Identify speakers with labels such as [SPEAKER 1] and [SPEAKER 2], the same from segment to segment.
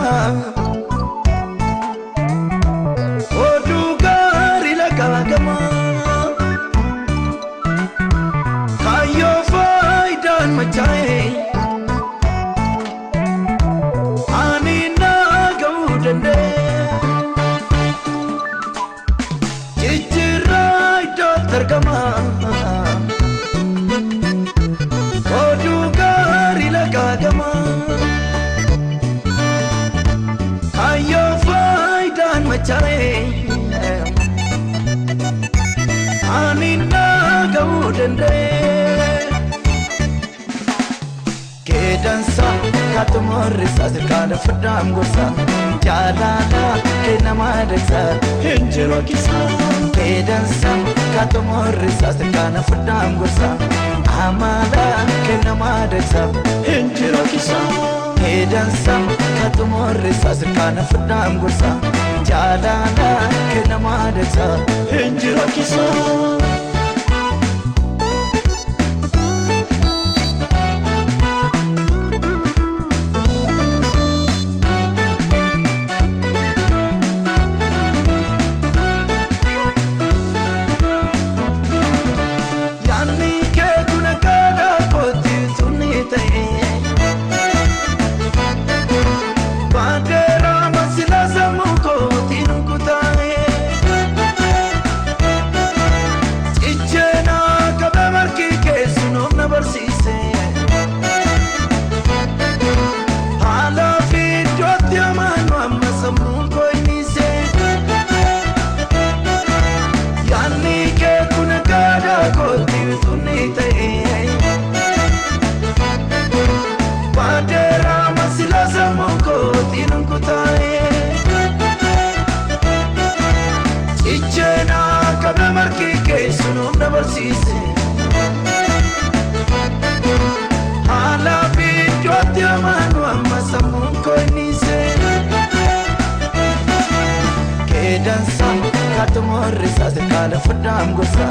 [SPEAKER 1] targama odu gari la kagama kayo faidan machae ani na gaudende chichirai do targama odu gari la kagama kayo faidan machae ani na gaudende kedansa katumorisa zikala fadam gosa jalala kenamadesa hinjiro kisa kedansa katumorisa zikala fadam gosa amala kenamadesa hinjiro kisa kedansa katumorisa zikala fadam gosa jalala kenamadesa hinjiro kisa kala fadam gosa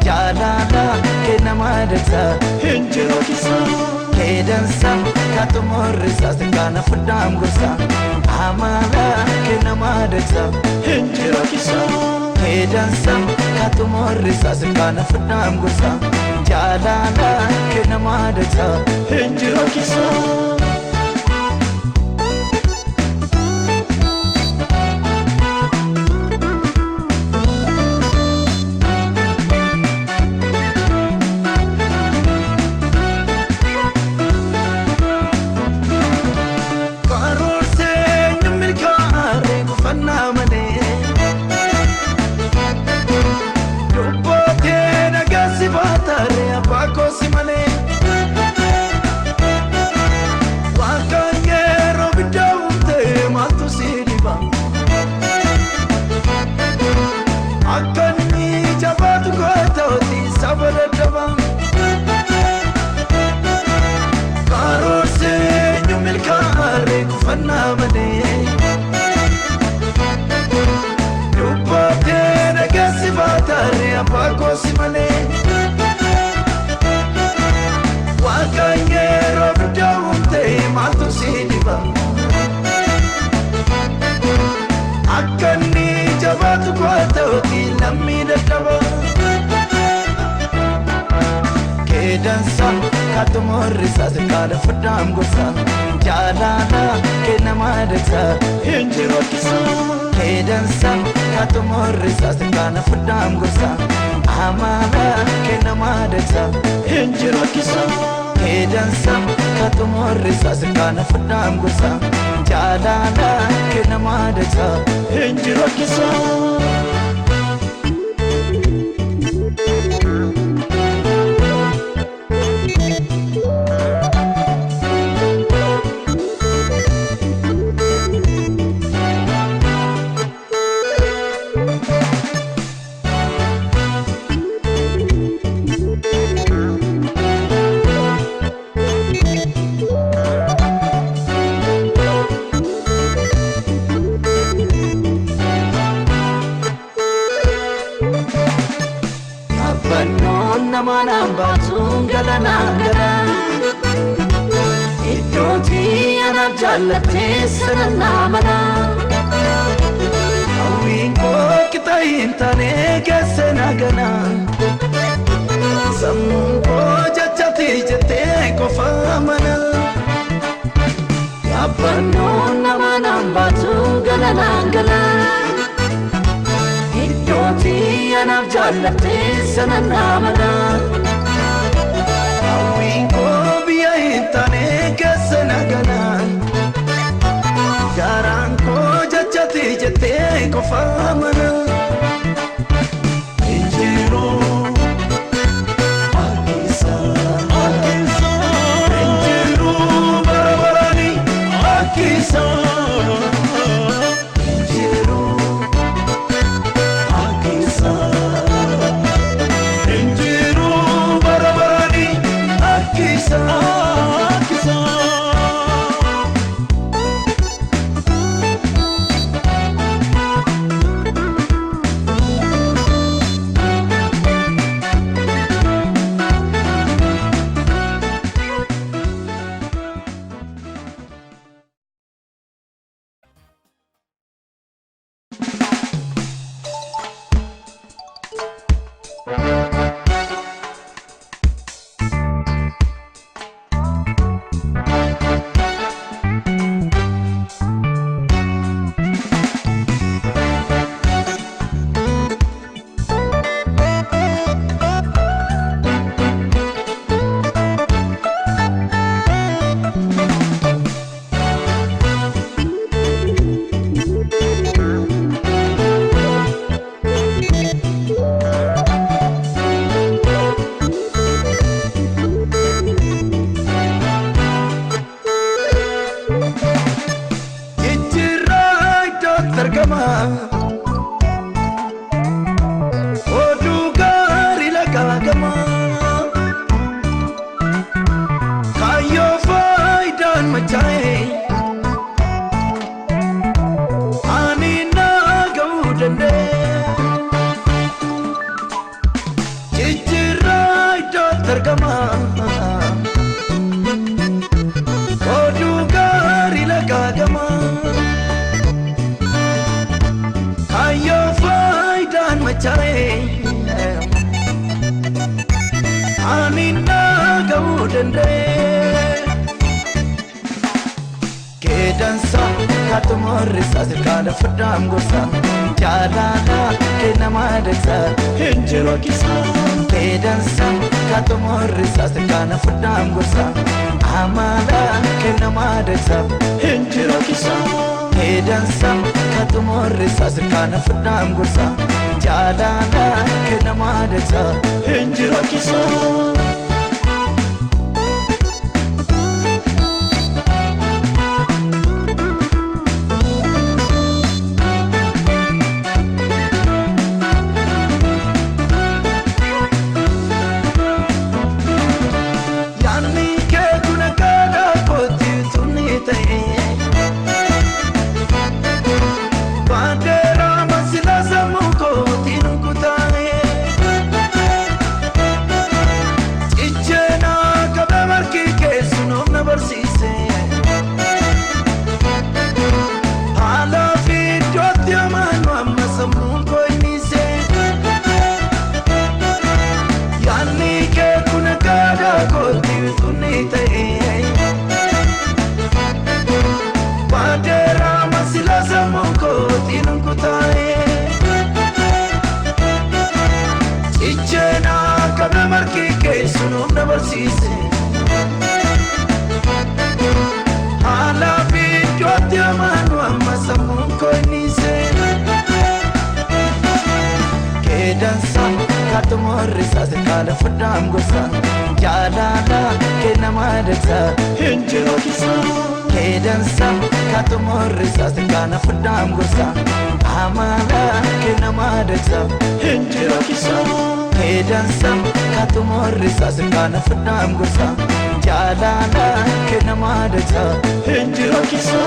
[SPEAKER 1] jalala kenamadesa hinjiro kisa kedansa katumorisa kala fadam gosa amala kenamadesa hinjiro kisa kedansa katumorisa kala fadam gosa jalala kenamadesa hinjiro kisa kedansa katumorisa kala fadam gosa jalala kenamadesa hinjiro kisa kedansa katumorisa kala fadam gosa amala kenamadesa hinjiro kisa kedansa katumorisa kala fadam gosa jalala kenamadesa hinjiro kisa jaallattee sanannaa mana hawwiin koo qixa hin taane keessa nagana sammuun koo jechatti jettee qofa mana yaabbannoon nama naan baatu galanaan gala iddooti anaaf jaallattee sanannaa mana hawwiin koo biyya hin taane keessa nagana garaan koo jechatti jettee qofa mana injiru akkisa injiru barabarani akkisa injiru akkisa injiru barabarani akkisa akkisa Kedansa katumorisa sirkada fudam gosa jalala kenama deksa hinjiro kisa Kedansa katumorisa sirkada fudam gosa amala kenama deksa hinjiro kisa Kedansa katumorisa sirkada fudam gosa jalala kenama deksa hinjiro kisa Kedansa katumorisa sirkada fudam gosa jalala kenama deksa hinjiro kisa Kedansa katumorisa sirkada fudam gosa amala kenama deksa hinjiro kisa Kedansa katumorisa sirkada fudam gosa jalala kenama deksa hinjiro kisa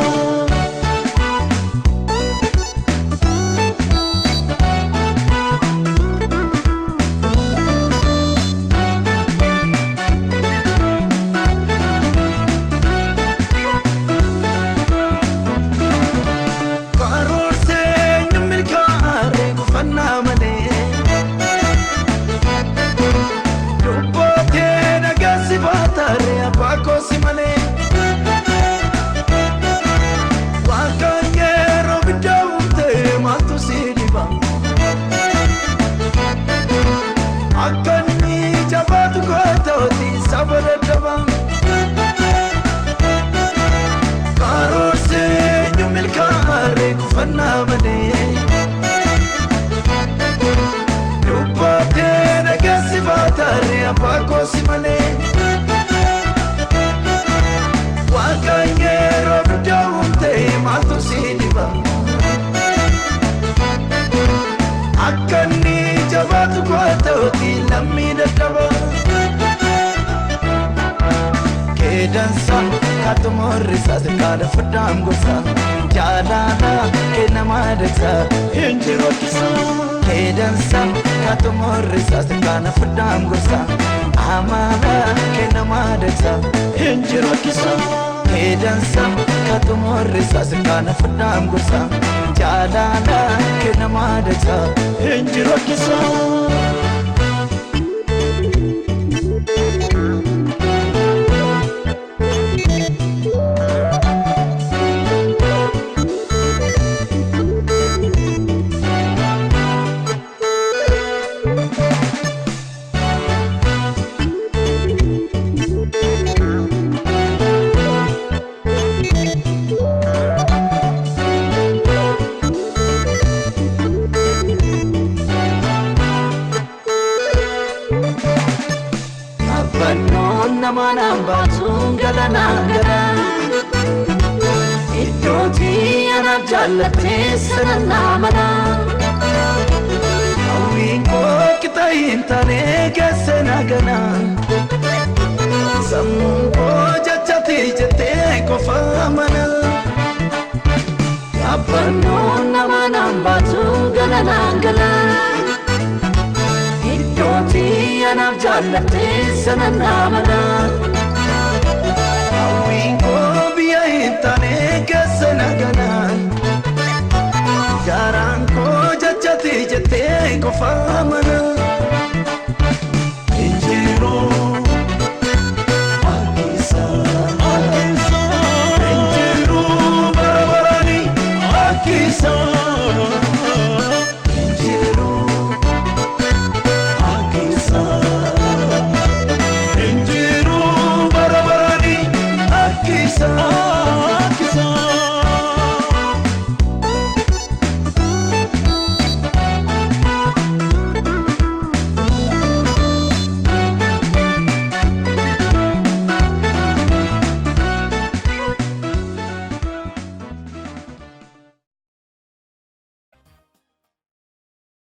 [SPEAKER 1] dansa katu morrisa kada fadam gosa jalala ke namadsa injiro kisa ke dansa katu morrisa kada fadam gosa amala ke namadsa injiro kisa ke dansa katu morrisa kada fadam gosa jalala ke namadsa injiro kisa Namanambatungalanangala Iddoti anabjallate sanannamala Awinko kitayintane gasenagana Sammunko jachati jate kofamana Abbanno namanambatungalanangala Iddoti anabjallate sanannamala Garan ko jachati jate ko famana